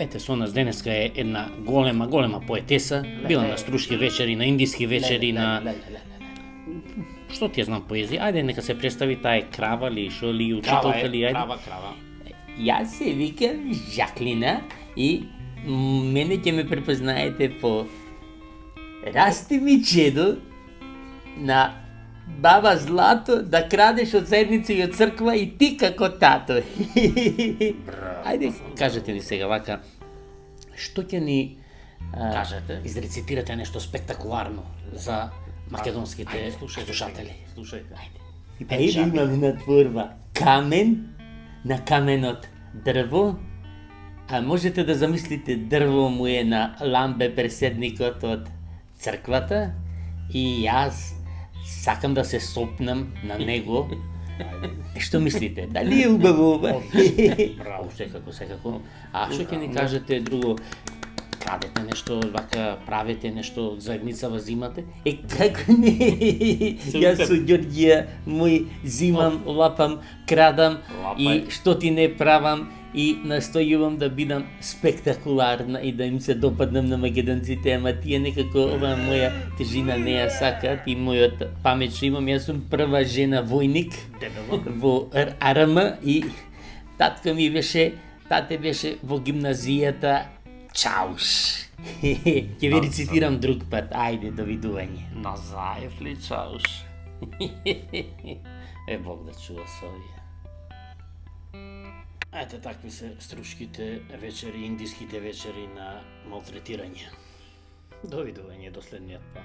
Ете, со нас денеска е една голема поетеса, била на струшки вечери, на индиски вечери, на... Што ти ја знам поезија? Ајде, нека се представи, таа е крава ли, шо ли, учителка ли, ајде. Крава. Јас се викам Жаклина и мене ќе ме препознаете по расти ми чедо на баба Злато да крадеш од заедница и од црква и ти како тато. Ајде, кажете ни сега вака, што ќе ни Кажете. изрецитирате нешто спектакуларно за македонските слушатели? Слушајте. Ајде имаме на творба камен, на каменот дрво, а можете да замислите дрво му е на ламбе преседникот од црквата и јас сакам да се сопнам на него. Што мислите? Дали е убаво ова? Браво, секако. А што ќе ни кажете друго? Крадете нешто, вака правите нешто од заедница возимате? Како не? Јас со Ѓорѓија мој зимам, лапам, крадам и што ти не правам и настојувам да бидам спектакуларна и да им се допаднам на македонците, ама тие некако ова моја тежина не ја сакаат и мојот памет што имам, јас сум прва жена војник во РМ и тате беше во гимназијата Чауш. Ќе ви рецитирам друг пат. Ајде, довидување. На Заев ли чауш? Бог да чува со овие. Ете, такви се струшките вечери, индиските вечери на малтретирање. Довидување до следниот пат.